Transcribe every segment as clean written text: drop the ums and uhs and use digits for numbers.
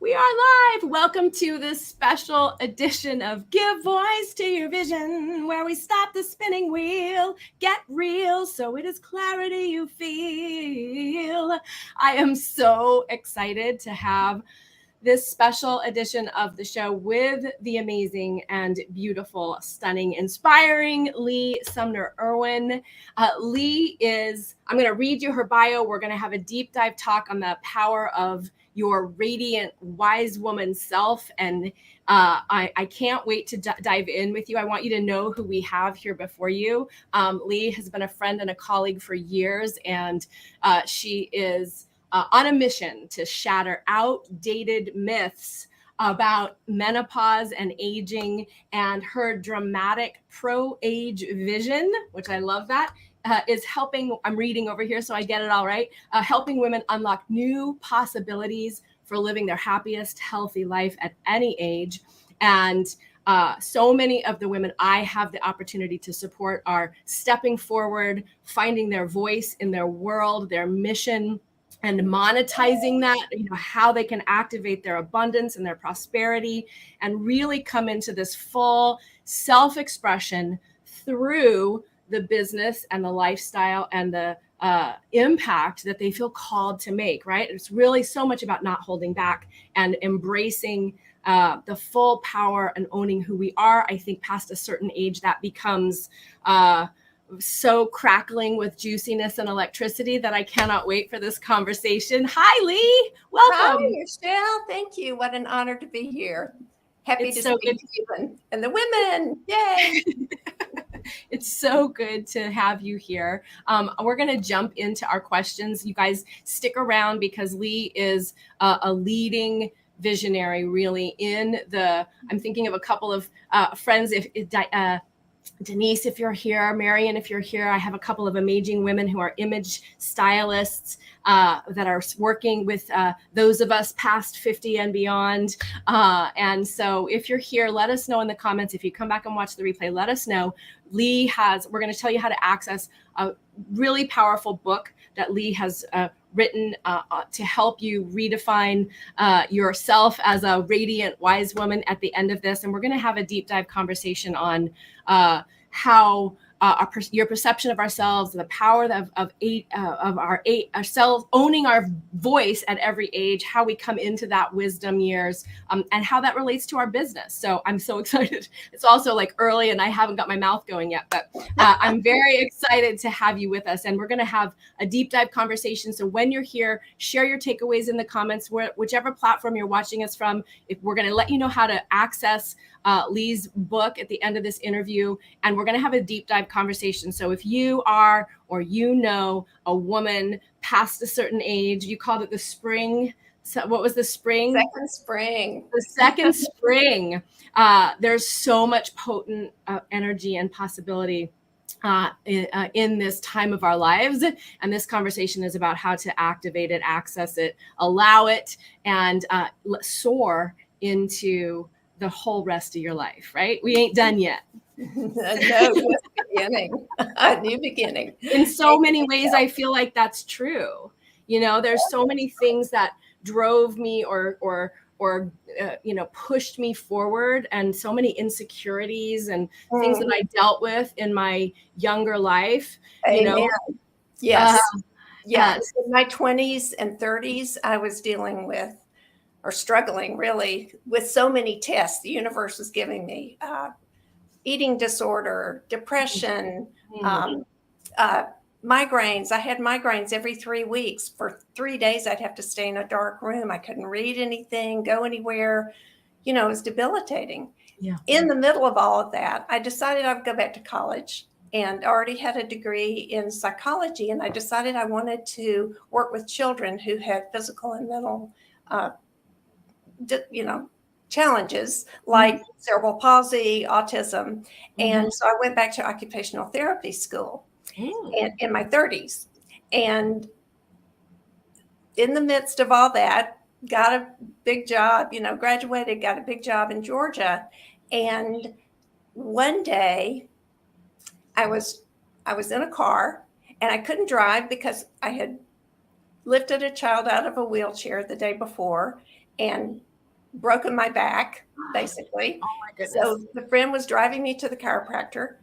We are live. Welcome to this special edition of Give Voice to Your Vision, where we stop the spinning wheel, get real, so it is clarity you feel. I am so excited to have this special edition of the show with the amazing and beautiful, stunning, inspiring Lee Sumner Irwin. Lee is, I'm going to read you her bio. We're going to have a deep dive talk on the power of your radiant, wise woman self. And I can't wait to dive in with you. I want you to know who we have here before you. Lee has been a friend and a colleague for years, and she is on a mission to shatter outdated myths about menopause and aging, and her dramatic pro-age vision, which I love that, is helping, I'm reading over here so I get it all right, helping women unlock new possibilities for living their happiest, healthy life at any age. And so many of the women I have the opportunity to support are stepping forward, finding their voice in their world, their mission, and monetizing that, how they can activate their abundance and their prosperity and really come into this full self-expression through the business and the lifestyle and the impact that they feel called to make, right? It's really so much about not holding back and embracing the full power and owning who we are. I think past a certain age that becomes so crackling with juiciness and electricity that I cannot wait for this conversation. Hi, Lee. Welcome. Hi, Michelle. Thank you. What an honor to be here. Happy to speak to you and the women. Yay. It's so good to have you here. We're going to jump into our questions. You guys stick around because Lee is a leading visionary really in the, I'm thinking of a couple of friends, Denise, if you're here, Marion, if you're here, I have a couple of amazing women who are image stylists that are working with those of us past 50 and beyond. And so if you're here, let us know in the comments. If you come back and watch the replay, let us know. We're going to tell you how to access a really powerful book that Lee has written to help you redefine yourself as a radiant, wise woman at the end of this. And we're going to have a deep dive conversation on how your perception of ourselves, the power of ourselves, owning our voice at every age, how we come into that wisdom years, and how that relates to our business. So I'm so excited. It's also like early and I haven't got my mouth going yet, but I'm very excited to have you with us. And we're going to have a deep dive conversation. So when you're here, share your takeaways in the comments, whichever platform you're watching us from. If we're going to let you know how to access Lee's book at the end of this interview, and we're going to have a deep dive conversation. So if you are, or a woman past a certain age, you called it the spring. So what was the spring? Second spring. The second spring. There's so much potent energy and possibility in this time of our lives. And this conversation is about how to activate it, access it, allow it, and soar into the whole rest of your life, right? We ain't done yet. No, new beginning. New beginning. In so many ways, I feel like that's true. There's so many things that drove me or pushed me forward, and so many insecurities and things that I dealt with in my younger life. Amen. Yes. Yes. In my 20s and 30s, I was dealing with, or struggling really, with so many tests the universe was giving me. Eating disorder, depression, migraines. I had migraines every 3 weeks. For 3 days, I'd have to stay in a dark room. I couldn't read anything, go anywhere. It was debilitating. Yeah. In the middle of all of that, I decided I would go back to college, and already had a degree in psychology. And I decided I wanted to work with children who had physical and mental, challenges like cerebral palsy, autism. And so I went back to occupational therapy school in my 30s. And in the midst of all that, got a big job, graduated, got a big job in Georgia. And one day I was in a car and I couldn't drive because I had lifted a child out of a wheelchair the day before and broken my back, basically. Oh my goodness. So the friend was driving me to the chiropractor,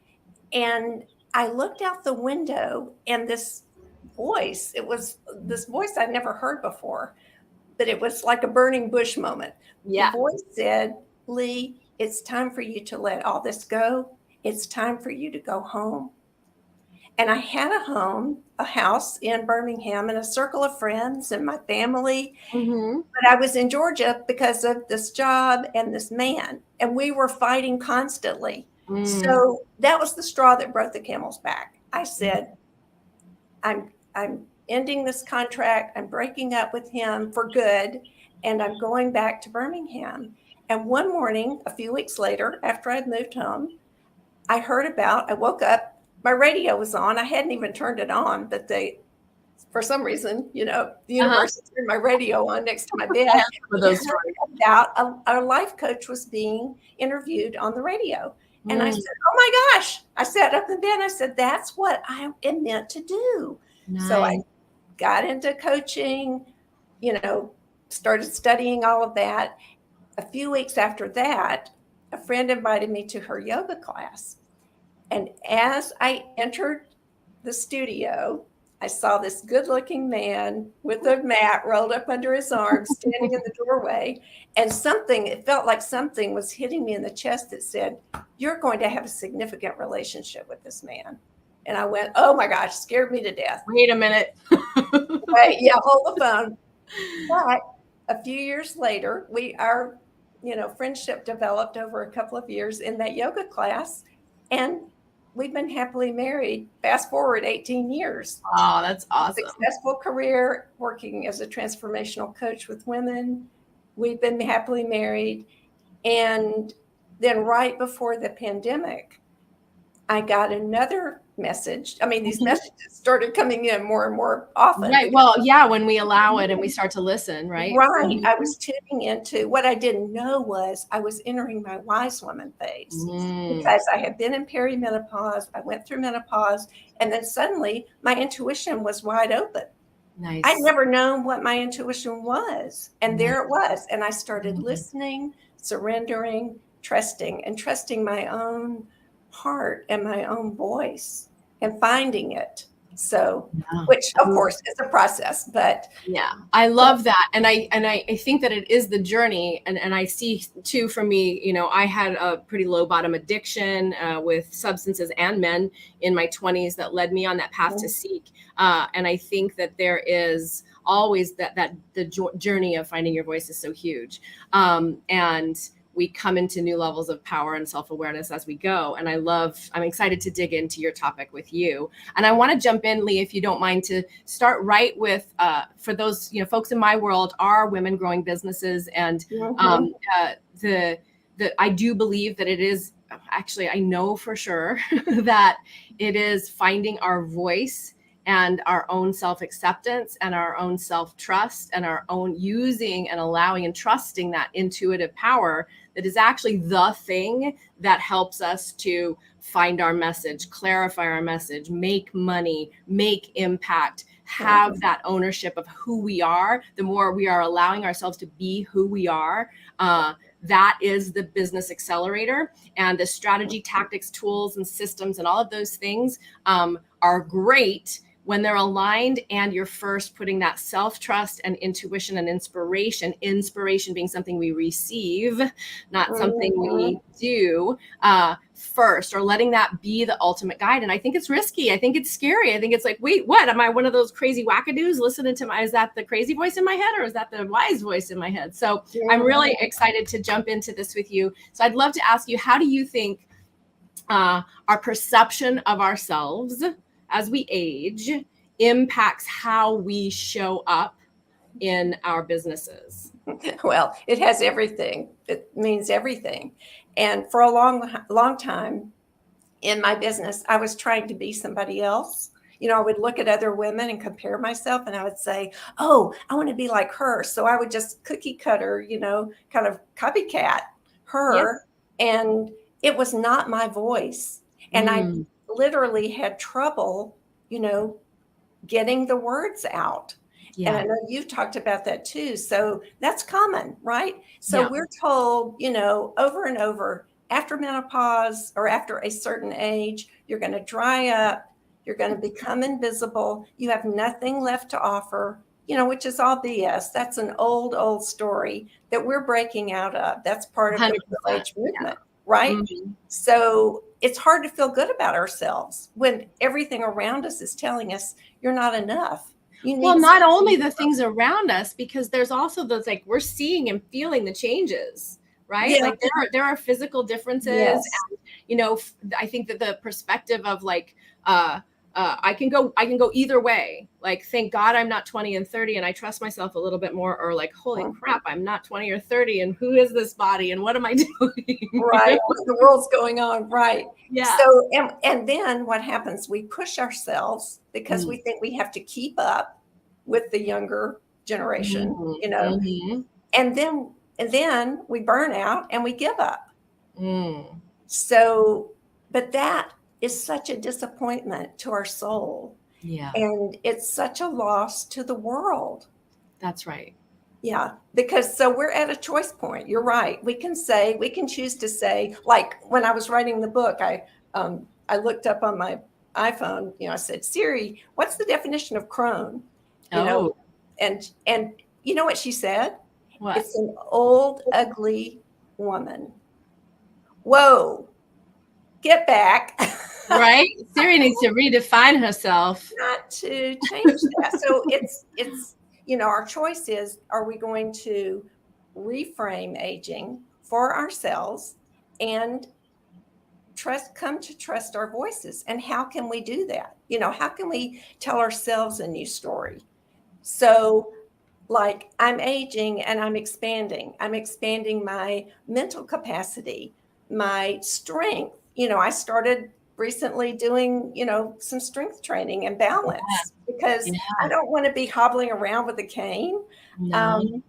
and I looked out the window, and this voice, it was this voice I'd never heard before, but it was like a burning bush moment. The Yeah. voice said, Lee, it's time for you to let all this go. It's time for you to go home. And I had a home, a house in Birmingham, and a circle of friends and my family. Mm-hmm. But I was in Georgia because of this job and this man, and we were fighting constantly. So that was the straw that broke the camel's back. I said, I'm ending this contract. I'm breaking up with him for good, and I'm going back to Birmingham. And one morning, a few weeks later, after I'd moved home, I woke up, my radio was on. I hadn't even turned it on, but for some reason, the universe turned my radio on next to my bed. For those About our life coach was being interviewed on the radio. And I said, oh my gosh. I sat up in bed. I said, that's what I am meant to do. Nice. So I got into coaching, started studying all of that. A few weeks after that, a friend invited me to her yoga class. And as I entered the studio, I saw this good-looking man with a mat rolled up under his arm standing in the doorway. And it felt like something was hitting me in the chest that said, you're going to have a significant relationship with this man. And I went, oh my gosh, scared me to death. Wait a minute. Wait, yeah, hold the phone. But a few years later, our friendship developed over a couple of years in that yoga class. And we've been happily married, fast forward 18 years. Oh, that's awesome. Successful career working as a transformational coach with women. We've been happily married. And then right before the pandemic, I got another message. I mean, these messages started coming in more and more often. Right. Well, yeah, when we allow it and we start to listen, right? Right. I was tuning into what I didn't know was I was entering my wise woman phase because I had been in perimenopause. I went through menopause, and then suddenly my intuition was wide open. Nice. I'd never known what my intuition was. And there it was. And I started listening, surrendering, trusting my own heart and my own voice and finding it. So, which of course is a process, but yeah, I love that. And I think that it is the journey. And I see too, for me, I had a pretty low bottom addiction with substances and men in my 20s that led me on that path to seek. And I think that there is always that the journey of finding your voice is so huge. And we come into new levels of power and self-awareness as we go. And I'm excited to dig into your topic with you. And I want to jump in, Lee, if you don't mind, to start right with, for those, folks in my world are women growing businesses. And I do believe that it is, actually, I know for sure that it is finding our voice and our own self-acceptance and our own self-trust and our own using and allowing and trusting that intuitive power that is actually the thing that helps us to find our message, clarify our message, make money, make impact, have that ownership of who we are. The more we are allowing ourselves to be who we are, that is the business accelerator. And the strategy, tactics, tools, and systems, and all of those things are great when they're aligned and you're first putting that self-trust and intuition and inspiration being something we receive, not something we do first, or letting that be the ultimate guide. And I think it's risky. I think it's scary. I think it's like, wait, what? Am I one of those crazy wackadoos listening to is that the crazy voice in my head, or is that the wise voice in my head? So I'm really excited to jump into this with you. So I'd love to ask you, how do you think our perception of ourselves as we age impacts how we show up in our businesses? Well, it has everything. It means everything. And for a long time in my business, I was trying to be somebody else. I would look at other women and compare myself, and I would say, oh, I want to be like her. So I would just cookie cutter, kind of copycat her. Yep. And it was not my voice. And I literally had trouble, getting the words out. And I know you've talked about that too. So that's common, right? So we're told, over and over, after menopause or after a certain age, you're going to dry up, you're going to become invisible, you have nothing left to offer, which is all BS. That's an old story that we're breaking out of. That's part of the middle age movement, right? Mm-hmm. So it's hard to feel good about ourselves when everything around us is telling us you're not enough. Well, not only the things around us, because there's also those, like, we're seeing and feeling the changes, right? Yeah. Like there are physical differences. Yes. And, I think that the perspective of like, I can go either way. Like, thank God I'm not 20 and 30 and I trust myself a little bit more, or like, holy crap, I'm not 20 or 30 and who is this body and what am I doing? Right. What the world's going on. Right. Yeah. So, and then what happens? We push ourselves because we think we have to keep up with the younger generation, and then we burn out and we give up. So, but that is such a disappointment to our soul. Yeah. And it's such a loss to the world. That's right. Yeah. Because so we're at a choice point. You're right. We can choose to say, like when I was writing the book, I looked up on my iPhone, I said, Siri, what's the definition of crone? And you know what she said? What? It's an old, ugly woman. Whoa, get back. Right? Siri needs to redefine herself. Not to change that. So it's our choice is, are we going to reframe aging for ourselves and come to trust our voices? And how can we do that? How can we tell ourselves a new story? So, like, I'm aging and I'm expanding. I'm expanding my mental capacity, my strength. I started recently doing, some strength training and balance because I don't want to be hobbling around with a cane. No.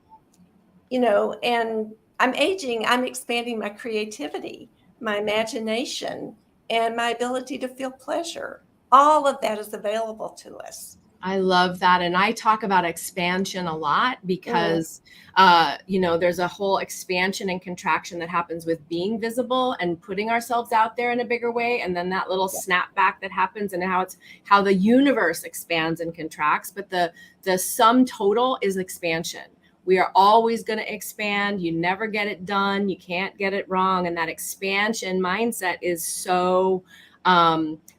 And I'm aging, I'm expanding my creativity, my imagination, and my ability to feel pleasure. All of that is available to us. I love that. And I talk about expansion a lot because, there's a whole expansion and contraction that happens with being visible and putting ourselves out there in a bigger way. And then that little snapback that happens and how the universe expands and contracts. But the sum total is expansion. We are always going to expand. You never get it done. You can't get it wrong. And that expansion mindset is so,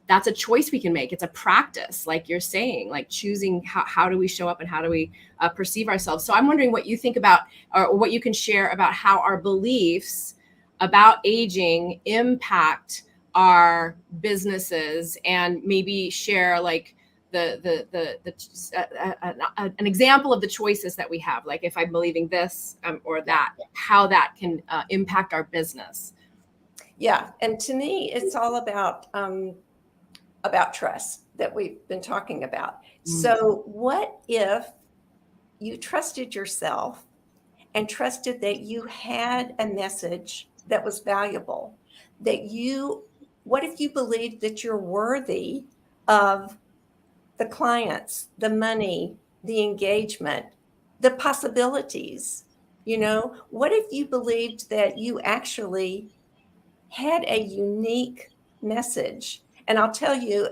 that's a choice we can make. It's a practice, like you're saying, like choosing how do we show up and how do we perceive ourselves. So I'm wondering what you think about, or what you can share about how our beliefs about aging impact our businesses, and maybe share like an example of the choices that we have. Like if I'm believing this or that, how that can impact our business. Yeah. And to me, it's all about trust that we've been talking about. So what if you trusted yourself and trusted that you had a message that was valuable, what if you believed that you're worthy of the clients, the money, the engagement, the possibilities? What if you believed that you actually had a unique message? And I'll tell you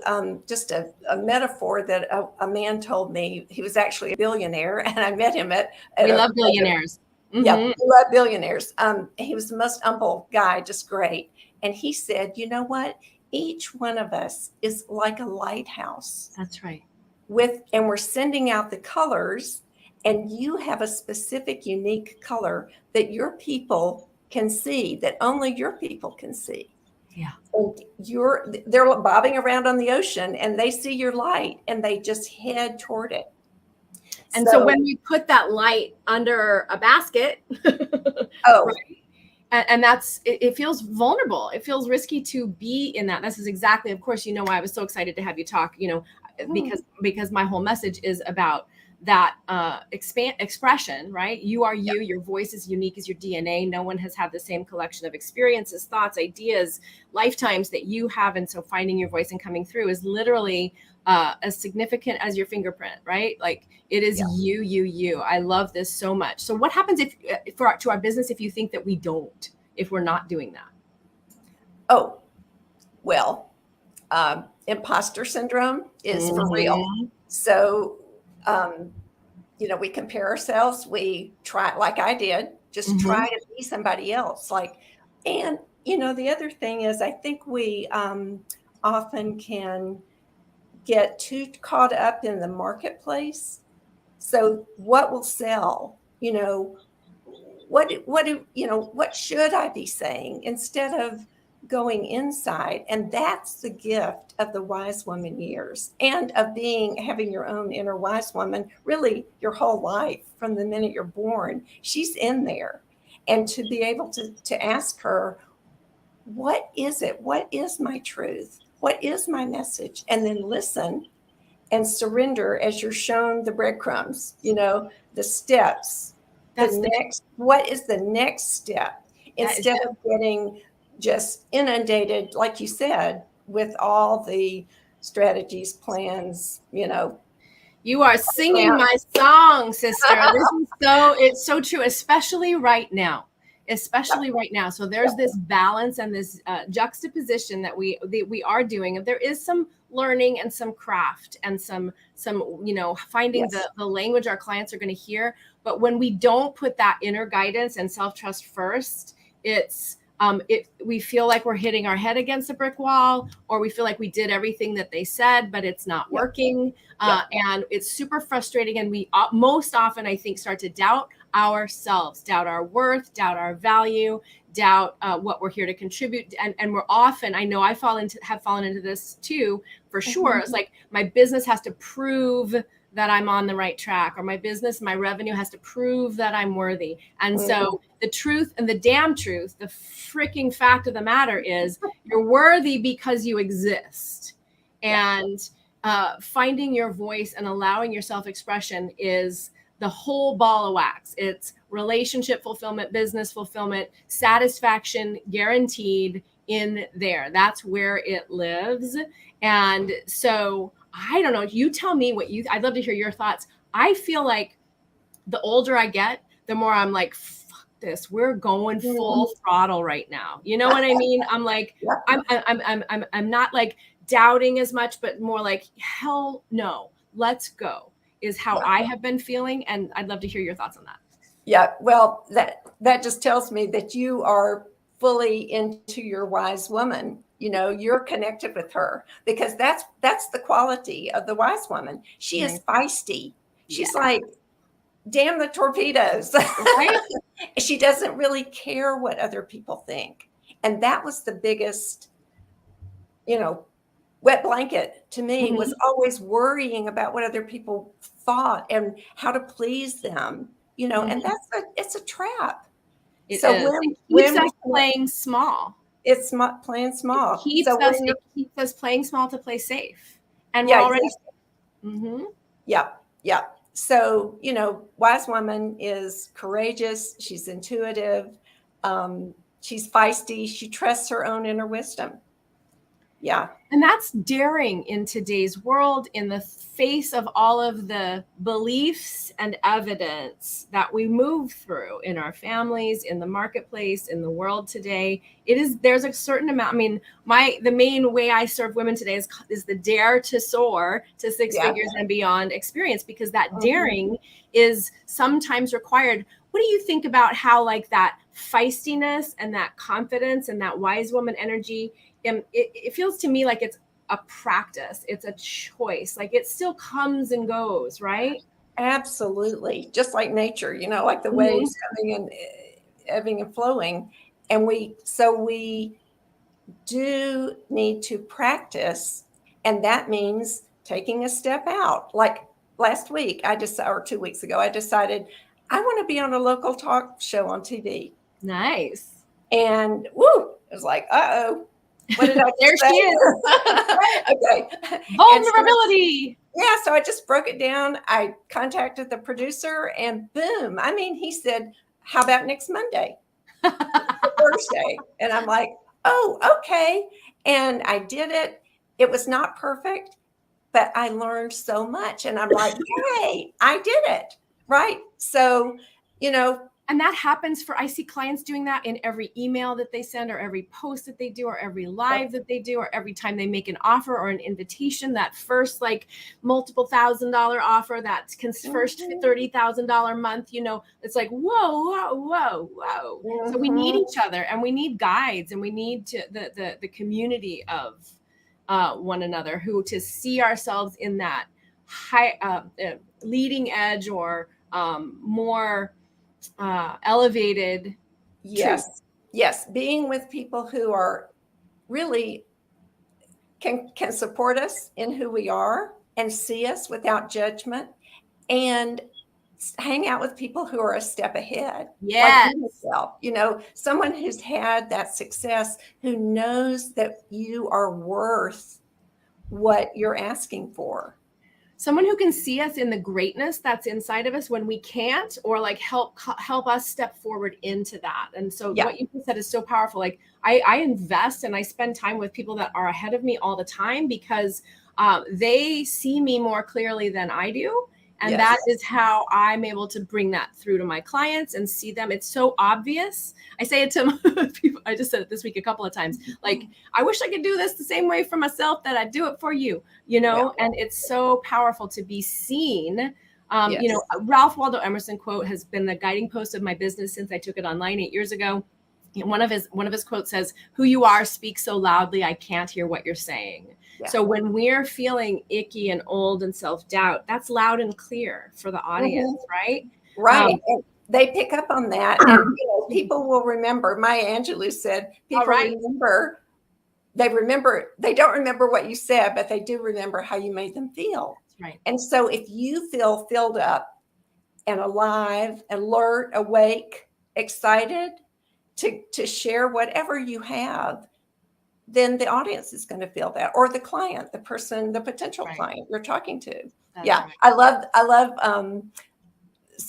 just a metaphor that a man told me. He was actually a billionaire, and I met him at we love billionaires. Yeah, we love billionaires. He was the most humble guy, just great. And he said, you know what? Each one of us is like a lighthouse. That's right. And we're sending out the colors, and you have a specific, unique color that your people can see, that only your people can see. Yeah. And they're bobbing around on the ocean and they see your light and they just head toward it. And so when we put that light under a basket, right? And it feels vulnerable. It feels risky to be in that. This is exactly, of course, why I was so excited to have you talk, because my whole message is about that expression, right? You are you, your voice is unique as your DNA. No one has had the same collection of experiences, thoughts, ideas, lifetimes that you have. And so finding your voice and coming through is literally as significant as your fingerprint, right? Like it is you. I love this so much. So what happens if to our business if you think that we don't, if we're not doing that? Oh, well, imposter syndrome is for real. So, we compare ourselves. We try, like I did, just try to be somebody else. And the other thing is, I think we often can get too caught up in the marketplace. So, what will sell? What should I be saying instead of going inside? And that's the gift of the wise woman years and of having your own inner wise woman, really your whole life from the minute you're born. She's in there. And to be able to ask her, what is it? What is my truth? What is my message? And then listen and surrender as you're shown the breadcrumbs, the steps. What is the next step? Instead of getting just inundated, like you said, with all the strategies, plans, You are singing my song, sister. It's so true, especially right now. So there's this balance and this juxtaposition that we are doing. There is some learning and some craft and some finding the language our clients are going to hear. But when we don't put that inner guidance and self-trust first, we feel like we're hitting our head against a brick wall, or we feel like we did everything that they said, but it's not working. And it's super frustrating. And we most often, I think, start to doubt ourselves, doubt our worth, doubt our value, doubt what we're here to contribute. And we're often, I know have fallen into this too, for sure. It's like my business has to prove that I'm on the right track, or my revenue has to prove that I'm worthy. And so the truth and the damn truth, the freaking fact of the matter is you're worthy because you exist. And finding your voice and allowing your self-expression is the whole ball of wax. It's relationship fulfillment, business fulfillment, satisfaction guaranteed in there. That's where it lives. And so I don't know. You tell me I'd love to hear your thoughts. I feel like the older I get, the more I'm like, fuck this. We're going full throttle right now. You know what I mean? I'm like, I'm not like doubting as much, but more like, hell no, let's go is how I have been feeling. And I'd love to hear your thoughts on that. Yeah. Well, that just tells me that you are fully into your wise woman. You're connected with her, because that's the quality of the wise woman. She is feisty. She's like, damn the torpedoes. Right? She doesn't really care what other people think. And that was the biggest, wet blanket to me, was always worrying about what other people thought and how to please them, and it's a trap. It keeps us playing small. It's playing small. It keeps us playing small to play safe. And we're already safe. Yeah. So, wise woman is courageous. She's intuitive. She's feisty. She trusts her own inner wisdom. Yeah. And that's daring in today's world, in the face of all of the beliefs and evidence that we move through in our families, in the marketplace, in the world today. There's a certain amount. I mean, the main way I serve women today is the dare to soar to six figures and beyond experience, because that daring is sometimes required. What do you think about how like that feistiness and that confidence and that wise woman energy, it feels to me like it's a practice. It's a choice. Like it still comes and goes, right? Absolutely. Just like nature, like the waves coming and ebbing and flowing. And we do need to practice. And that means taking a step out. Like last week, or 2 weeks ago, I decided I want to be on a local talk show on TV. Nice. And it was like, uh-oh. What did I There say? she is. Okay. Vulnerability. Yeah, so I just broke it down. I contacted the producer and boom. I mean, he said, how about next Monday? Thursday. And I'm like, oh, okay. And I did it. It was not perfect, but I learned so much. And I'm like, hey, I did it. Right. So, you know, and that happens I see clients doing that in every email that they send, or every post that they do, or every live that they do, or every time they make an offer or an invitation, that first like multiple $1,000 offer, that first $30,000 month, it's like, whoa. So we need each other, and we need guides, and we need the community of one another, to see ourselves in that high leading edge, or more elevated. Yes. Truth. Yes. Being with people who are really can support us in who we are and see us without judgment, and hang out with people who are a step ahead. Yes. Like yourself, someone who's had that success, who knows that you are worth what you're asking for. Someone who can see us in the greatness that's inside of us when we can't, or like help us step forward into that. And so what you said is so powerful. Like I invest and I spend time with people that are ahead of me all the time, because they see me more clearly than I do. And that is how I'm able to bring that through to my clients and see them. It's so obvious. I say it to people. I just said it this week a couple of times. Like, I wish I could do this the same way for myself that I do it for you, and it's so powerful to be seen. Ralph Waldo Emerson quote has been the guiding post of my business since I took it online 8 years ago. One of his quotes says, "Who you are speaks so loudly, I can't hear what you're saying." Yeah. So when we're feeling icky and old and self-doubt, that's loud and clear for the audience, right? Right. And they pick up on that, and people will remember. Maya Angelou said, people remember. They don't remember what you said, but they do remember how you made them feel. Right. And so if you feel filled up and alive, alert, awake, excited to share whatever you have, then the audience is going to feel that, or the client, the person, the potential client you're talking to. That's right. I love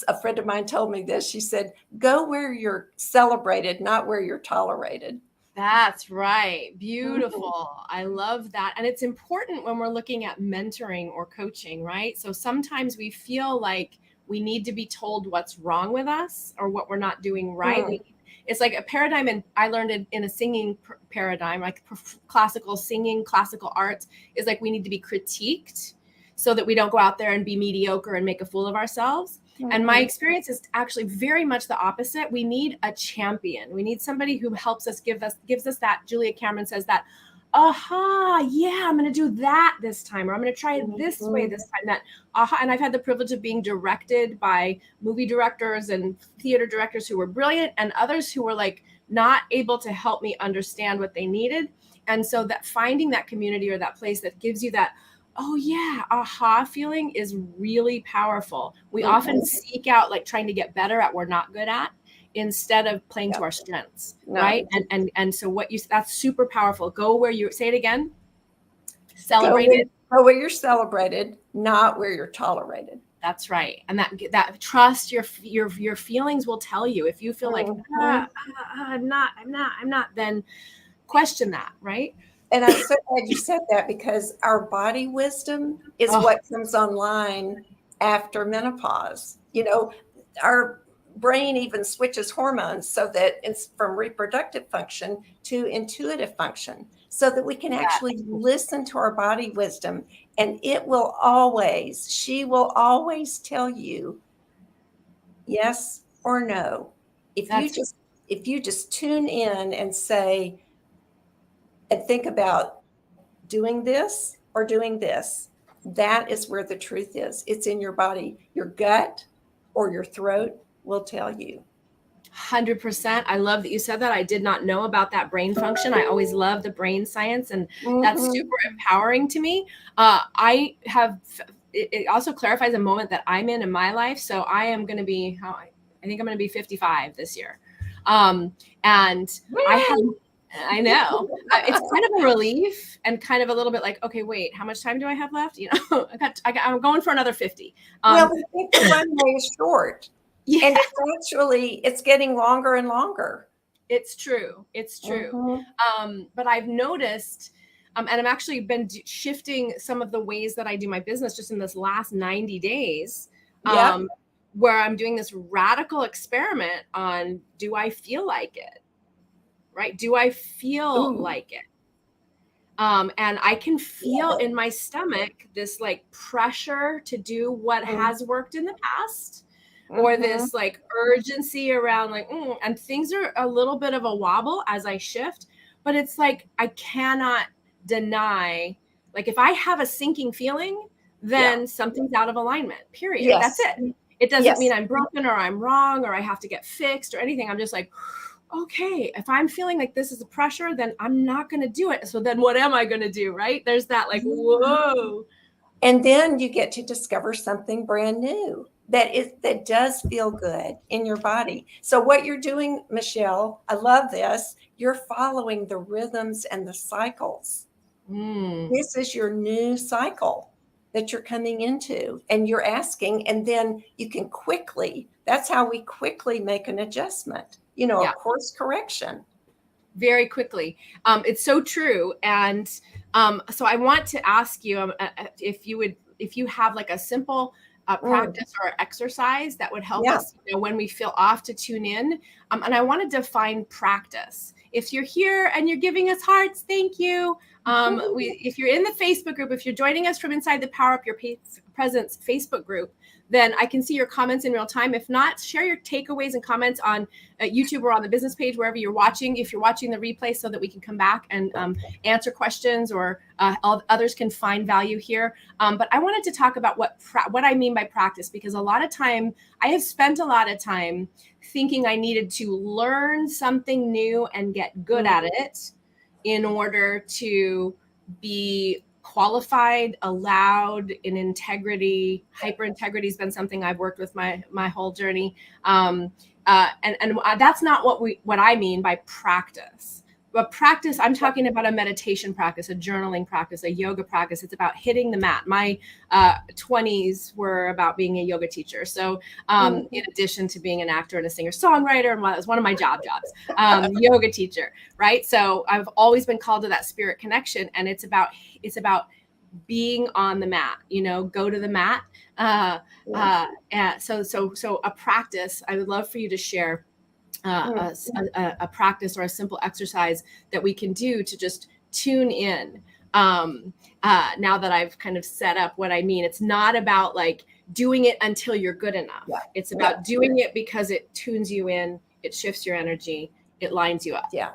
a friend of mine told me this. She said, go where you're celebrated, not where you're tolerated. That's right. Beautiful. I love that. And it's important when we're looking at mentoring or coaching, right? So sometimes we feel like we need to be told what's wrong with us or what we're not doing right. It's like a paradigm, and I learned it in a singing paradigm, like classical singing, classical arts, is like we need to be critiqued so that we don't go out there and be mediocre and make a fool of ourselves. And my experience is actually very much the opposite. We need a champion. We need somebody who helps us, gives us that, Julia Cameron says that, yeah, I'm going to do that this time, or I'm going to try it this way this time. That and I've had the privilege of being directed by movie directors and theater directors who were brilliant, and others who were like not able to help me understand what they needed. And so that finding that community or that place that gives you that, oh yeah, aha feeling is really powerful. We often seek out like trying to get better at what we're not good at, instead of playing to our strengths, right? And so that's super powerful. Go where you, say it again. Celebrated. Go where you're celebrated, not where you're tolerated. That's right. And that trust your feelings will tell you. If you feel like I'm not, then question that, right? And I'm so glad you said that, because our body wisdom is what comes online after menopause. Our brain even switches hormones so that it's from reproductive function to intuitive function, so that we can actually listen to our body wisdom. And she will always tell you yes or no. If you just tune in and say, and think about doing this or doing this, that is where the truth is. It's in your body. Your gut or your throat will tell you. 100%. I love that you said that. I did not know about that brain function. I always love the brain science, and that's super empowering to me. It also clarifies a moment that I'm in my life. So I am going to be, I think I'm going to be 55 this year. And I have I know. It's kind of a relief and kind of a little bit like, okay, wait, how much time do I have left? You know, I'm going for another 50. Well, I think the runway is short. Yeah. And it's getting longer and longer. It's true. It's true. But I've noticed, and I've actually been shifting some of the ways that I do my business just in this last 90 days, where I'm doing this radical experiment on, do I feel like it? Right? Do I feel like it? And I can feel in my stomach this like pressure to do what has worked in the past, or this like urgency around like, and things are a little bit of a wobble as I shift, but it's like, I cannot deny, like if I have a sinking feeling, then something's out of alignment, period. Yes. That's it. It doesn't mean I'm broken or I'm wrong or I have to get fixed or anything. I'm just like, okay, if I'm feeling like this is a pressure, then I'm not going to do it. So then what am I going to do? Right? There's that like, whoa. And then you get to discover something brand new that does feel good in your body. So what you're doing, Michelle, I love this. You're following the rhythms and the cycles. This is your new cycle that you're coming into, and you're asking, and then you can that's how we quickly make an adjustment, a course correction. Very quickly. It's so true. And so I want to ask you if you have like a simple practice or exercise that would help us, when we feel off, to tune in. And I want to define practice. If you're here and you're giving us hearts, thank you. If you're in the Facebook group, if you're joining us from inside the Power Up Your Presence Facebook group, then I can see your comments in real time. If not, share your takeaways and comments on YouTube or on the business page, wherever you're watching, if you're watching the replay, so that we can come back and answer questions, or others can find value here. But I wanted to talk about what I mean by practice, because a lot of time, I have spent a lot of time thinking I needed to learn something new and get good at it in order to be qualified, allowed, in integrity. Hyper integrity has been something I've worked with my whole journey. And that's not what I mean by practice. But practice, I'm talking about a meditation practice, a journaling practice, a yoga practice. It's about hitting the mat. My 20s were about being a yoga teacher. So in addition to being an actor and a singer-songwriter, and that was one of my jobs, yoga teacher, right? So I've always been called to that spirit connection. And it's about being on the mat, go to the mat. So a practice, I would love for you to share a practice or a simple exercise that we can do to just tune in. Now that I've kind of set up what I mean, it's not about like doing it until you're good enough. It's about doing it because it tunes you in, it shifts your energy, it lines you up. Yeah.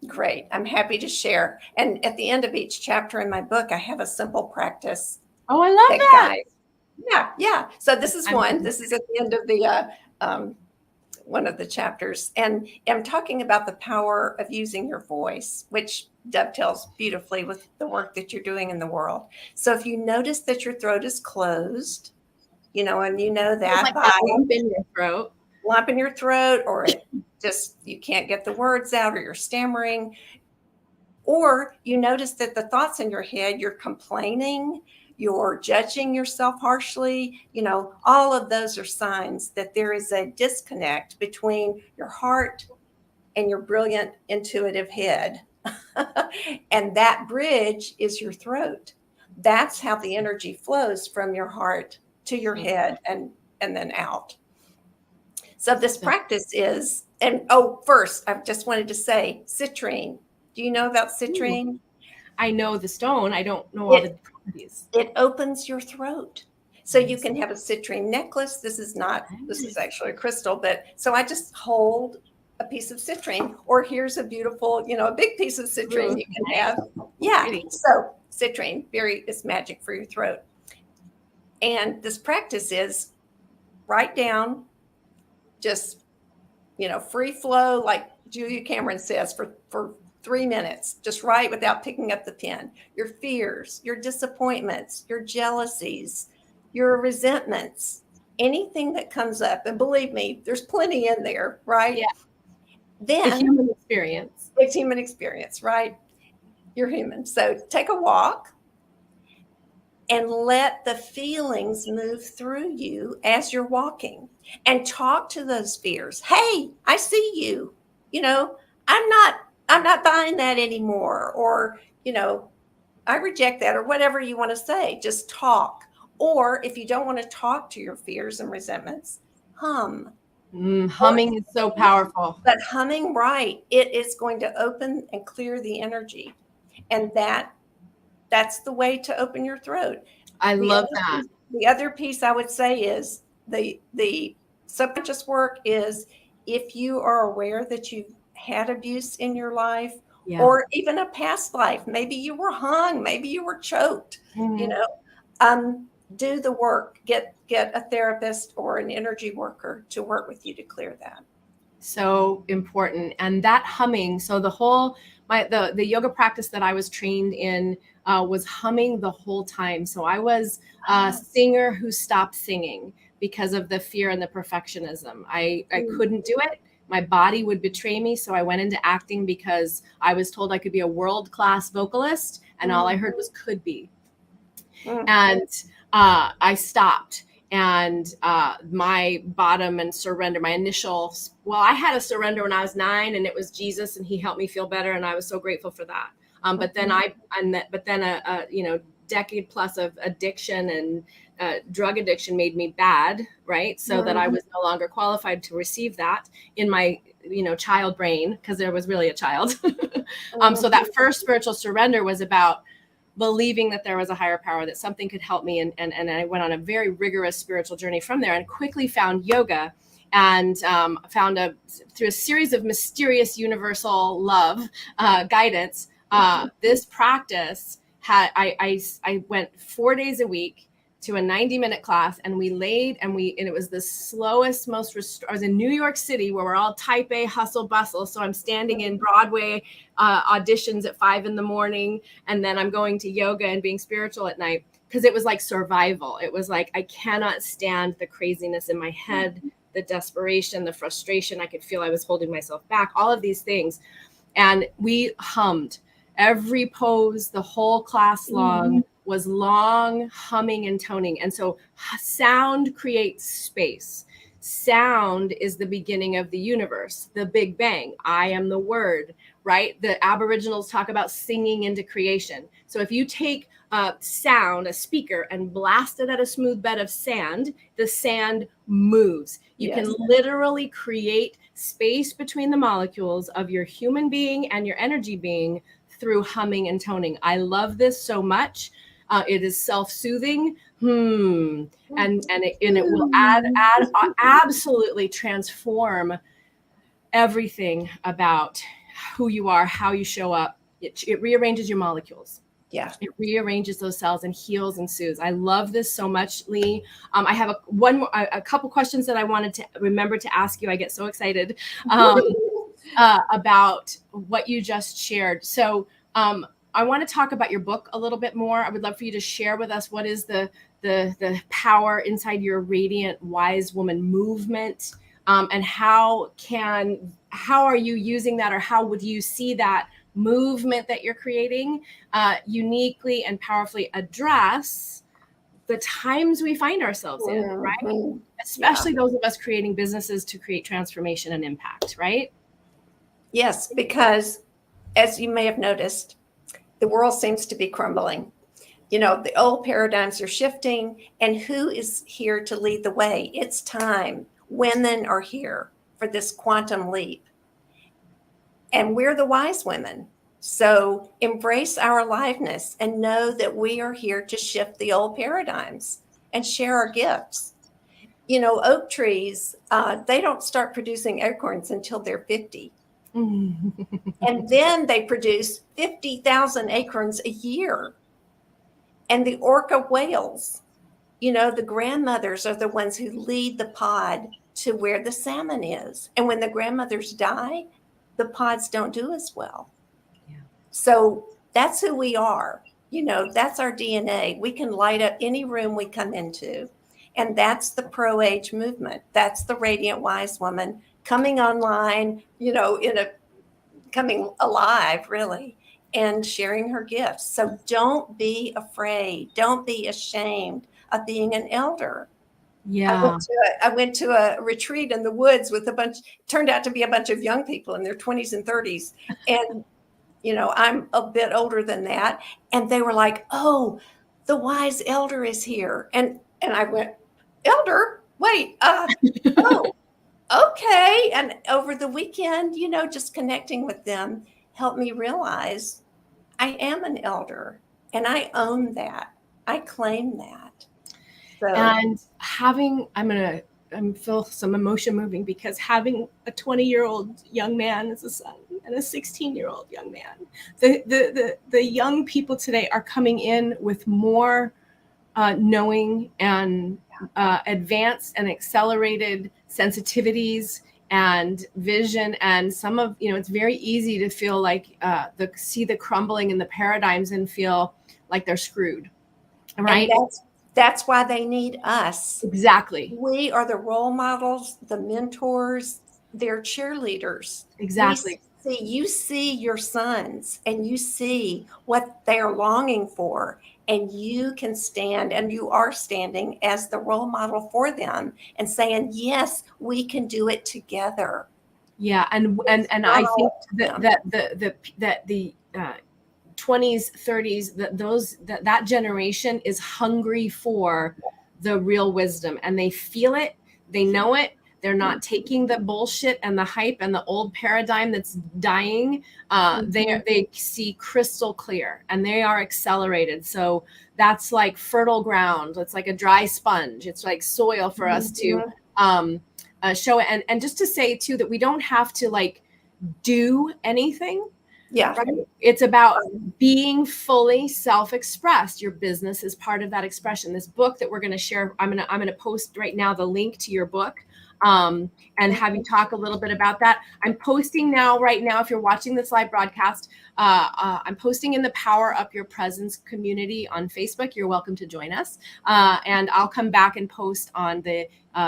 Great. I'm happy to share. And at the end of each chapter in my book, I have a simple practice. Oh, I love that. Yeah. So this is one. This is at the end of the one of the chapters, and I'm talking about the power of using your voice, which dovetails beautifully with the work that you're doing in the world. So if you notice that your throat is closed, and that like by lump in your throat, or just you can't get the words out, or you're stammering, or you notice that the thoughts in your head, you're complaining, you're judging yourself harshly, all of those are signs that there is a disconnect between your heart and your brilliant intuitive head. And that bridge is your throat. That's how the energy flows from your heart to your head and then out. So this practice is, first, I just wanted to say citrine. Do you know about citrine? I know the stone. I don't know all the properties. It opens your throat. So you can have a citrine necklace. This is actually a crystal, but so I just hold a piece of citrine, or here's a beautiful, a big piece of citrine you can have. Yeah. So citrine, it's magic for your throat. And this practice is write down, just, free flow, like Julia Cameron says, for 3 minutes, just write without picking up the pen. Your fears, your disappointments, your jealousies, your resentments, anything that comes up. And believe me, there's plenty in there, right? Yeah. Then the human experience. It's human experience, right? You're human. So take a walk and let the feelings move through you as you're walking, and talk to those fears. Hey, I see you. You know, I'm not buying that anymore. Or, I reject that, or whatever you want to say. Just talk. Or if you don't want to talk to your fears and resentments, hum. Humming is so powerful. But humming, right, it is going to open and clear the energy. And that's the way to open your throat. I love that. The other piece I would say is the subconscious work is, if you are aware that you've had abuse in your life, or even a past life, maybe you were hung, maybe you were choked, do the work, get a therapist or an energy worker to work with you to clear that. So important. And that humming, so the yoga practice that I was trained in was humming the whole time. So I was a singer who stopped singing because of the fear and the perfectionism. I couldn't do it. My body would betray me. So I went into acting because I was told I could be a world-class vocalist, and all I heard was could be. And I stopped. And my bottom and surrender, my initial, I had a surrender when I was 9, and it was Jesus, and he helped me feel better. And I was so grateful for that. But then a decade plus of addiction and drug addiction made me bad, right? So that I was no longer qualified to receive that in my, child brain, because there was really a child. So that first spiritual surrender was about believing that there was a higher power, that something could help me. And I went on a very rigorous spiritual journey from there, and quickly found yoga, and found through a series of mysterious universal love guidance. This practice I went 4 days a week to a 90-minute class, and we laid and it was the slowest, I was in New York City, where we're all type A, hustle bustle. So I'm standing in Broadway auditions at 5 a.m, and then I'm going to yoga and being spiritual at night, because it was like survival. It was like, I cannot stand the craziness in my head, the desperation, the frustration. I could feel I was holding myself back, all of these things. And we hummed every pose, the whole class long. Was long humming and toning. And so sound creates space. Sound is the beginning of the universe, the Big Bang. I am the word, right? The Aboriginals talk about singing into creation. So if you take sound, a speaker, and blast it at a smooth bed of sand, the sand moves. You can literally create space between the molecules of your human being and your energy being through humming and toning. I love this so much. It is self-soothing, and it will absolutely transform everything about who you are, how you show up. It rearranges your molecules. Yeah, it rearranges those cells and heals and soothes. I love this so much, Lee. I have a couple questions that I wanted to remember to ask you. I get so excited about what you just shared. So. I want to talk about your book a little bit more. I would love for you to share with us what is the power inside your Radiant Wise Woman movement, and how are you using that, or how would you see that movement that you're creating uniquely and powerfully address the times we find ourselves in, right? Especially those of us creating businesses to create transformation and impact, right? Yes, because as you may have noticed, the world seems to be crumbling. The old paradigms are shifting, and who is here to lead the way? It's time. Women are here for this quantum leap. And we're the wise women. So embrace our aliveness and know that we are here to shift the old paradigms and share our gifts. Oak trees, they don't start producing acorns until they're 50. And then they produce 50,000 acorns a year. And the orca whales, the grandmothers are the ones who lead the pod to where the salmon is. And when the grandmothers die, the pods don't do as well. Yeah. So that's who we are. That's our DNA. We can light up any room we come into. And that's the pro-age movement. That's the Radiant Wise Woman coming online, coming alive, really, and sharing her gifts. So don't be afraid. Don't be ashamed of being an elder. Yeah. I went to a retreat in the woods with turned out to be a bunch of young people in their 20s and 30s. And, I'm a bit older than that. And they were like, "Oh, the wise elder is here." And I went, "Elder? Wait, oh, okay." And over the weekend, just connecting with them helped me realize I am an elder and I own that. I claim that. So, And I'm feel some emotion moving, because having a 20-year-old young man as a son and a 16-year-old young man, the young people today are coming in with more knowing and advanced and accelerated sensitivities and vision. And some of, it's very easy to feel like see the crumbling in the paradigms and feel like they're screwed. Right. And that's why they need us. Exactly. We are the role models, the mentors, they're cheerleaders. Exactly. You see your sons and you see what they're longing for, and you can stand, and you are standing as the role model for them and saying, yes, we can do it together. Yeah. And I think that the 20s, 30s, that generation is hungry for the real wisdom, and they feel it, they know it. They're not taking the bullshit and the hype and the old paradigm that's dying. They see crystal clear, and they are accelerated. So that's like fertile ground. It's like a dry sponge. It's like soil for us to show it. And just to say too, that we don't have to like do anything. Yeah. Right? It's about being fully self-expressed. Your business is part of that expression. This book that we're going to share, I'm going to post right now the link to your book, and have you talk a little bit about that. I'm posting right now, if you're watching this live broadcast, I'm posting in the Power Up Your Presence community on Facebook. You're welcome to join us. And I'll come back and post on the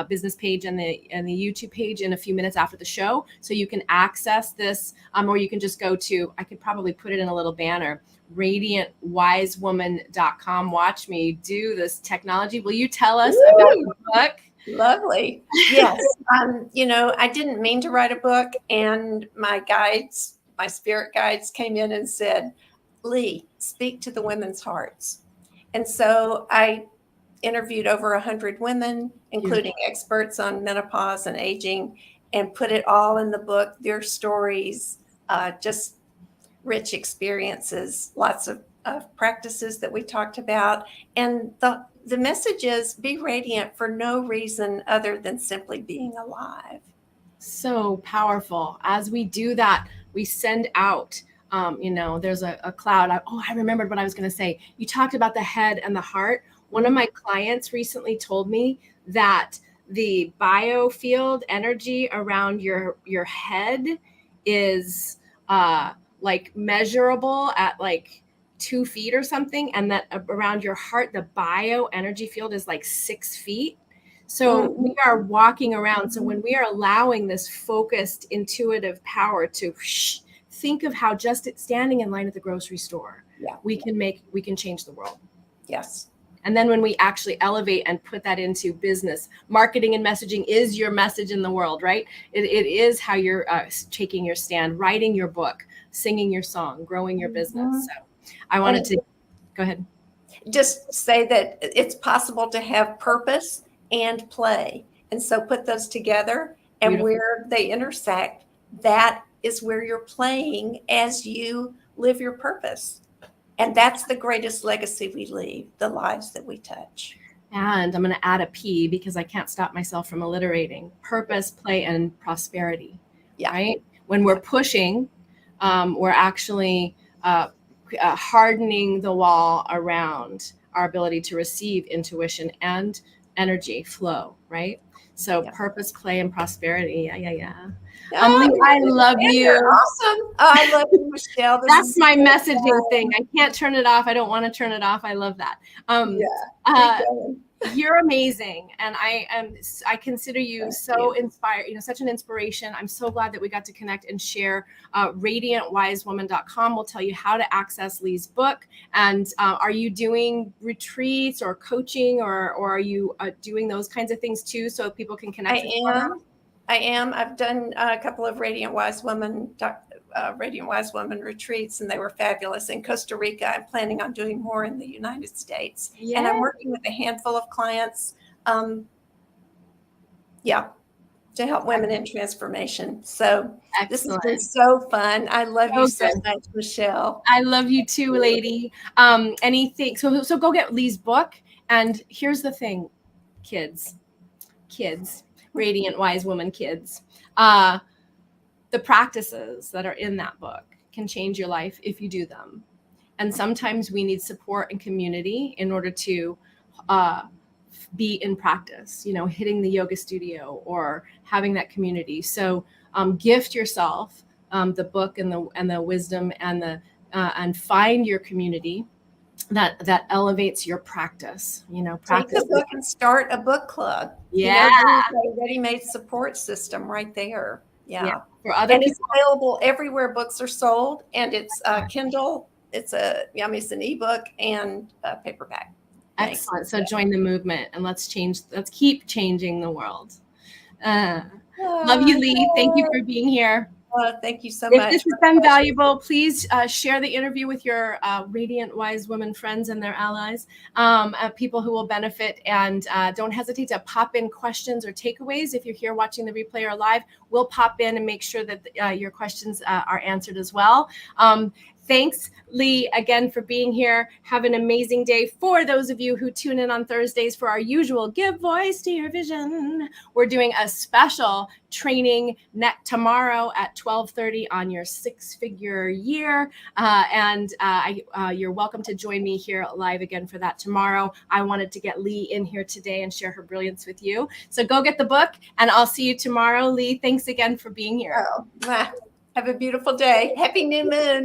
business page and the YouTube page in a few minutes after the show. So you can access this, or you can just go to, I could probably put it in a little banner, radiantwisewoman.com. Watch me do this technology. Will you tell us about your book? Lovely. Yes. I didn't mean to write a book, and my spirit guides came in and said, "Lee, speak to the women's hearts." And so I interviewed over 100 women, including experts on menopause and aging, and put it all in the book, their stories, just rich experiences, lots of practices that we talked about. And the message is, be radiant for no reason other than simply being alive. So powerful. As we do that, we send out, there's a cloud. I remembered what I was going to say. You talked about the head and the heart. One of my clients recently told me that the biofield energy around your head is like measurable at like 2 feet or something, and that around your heart, the bio energy field is like 6 feet. So we are walking around. So when we are allowing this focused, intuitive power to think of how just standing in line at the grocery store, we can change the world. Yes. And then when we actually elevate and put that into business, marketing and messaging is your message in the world, right? It is how you're taking your stand, writing your book, singing your song, growing your business. So I wanted to go ahead. Just say that it's possible to have purpose and play. And so put those together, and beautiful. Where they intersect, that is where you're playing as you live your purpose. And that's the greatest legacy we leave, the lives that we touch. And I'm going to add a P because I can't stop myself from alliterating. Purpose, play, and prosperity. Yeah. Right? When we're pushing, we're actually hardening the wall around our ability to receive intuition and energy flow, right? So purpose, play, and prosperity. Yeah. Lee, I love you. Awesome. I love you, Michelle. That's my messaging thing. I can't turn it off. I don't want to turn it off. I love that. You're amazing, and I consider you so inspired, such an inspiration. I'm so glad that we got to connect and share. Radiantwisewoman.com will tell you how to access Lee's book. And are you doing retreats or coaching, or are you doing those kinds of things too, so people can connect? I am. I've done a couple of Radiant Wise Woman retreats, and they were fabulous in Costa Rica. I'm planning on doing more in the United States. Yay. And I'm working with a handful of clients. To help women in transformation. So Excellent. This has been so fun. I love you so much, Michelle. I love you too, lady. Anything. So go get Lee's book. And here's the thing, kids, Radiant Wise Woman kids. The practices that are in that book can change your life if you do them. And sometimes we need support and community in order to be in practice, hitting the yoga studio or having that community. So gift yourself the book and the wisdom and find your community that elevates your practice. Take the book and start a book club. Yeah, there's a ready-made support system right there. Yeah. For other people. It's available everywhere books are sold, and it's Kindle. It's an ebook and a paperback. Excellent. So join the movement, and let's keep changing the world. Love you, Lee. Thank you for being here. Thank you so much. If this has been valuable, please share the interview with your Radiant Wise Women friends and their allies, people who will benefit. And don't hesitate to pop in questions or takeaways. If you're here watching the replay or live, we'll pop in and make sure that your questions are answered as well. Thanks, Lee, again for being here. Have an amazing day. For those of you who tune in on Thursdays for our usual Give Voice to Your Vision, we're doing a special training tomorrow at 12:30 on your six-figure year. You're welcome to join me here live again for that tomorrow. I wanted to get Lee in here today and share her brilliance with you. So go get the book, and I'll see you tomorrow. Lee, thanks again for being here. Have a beautiful day. Happy new moon.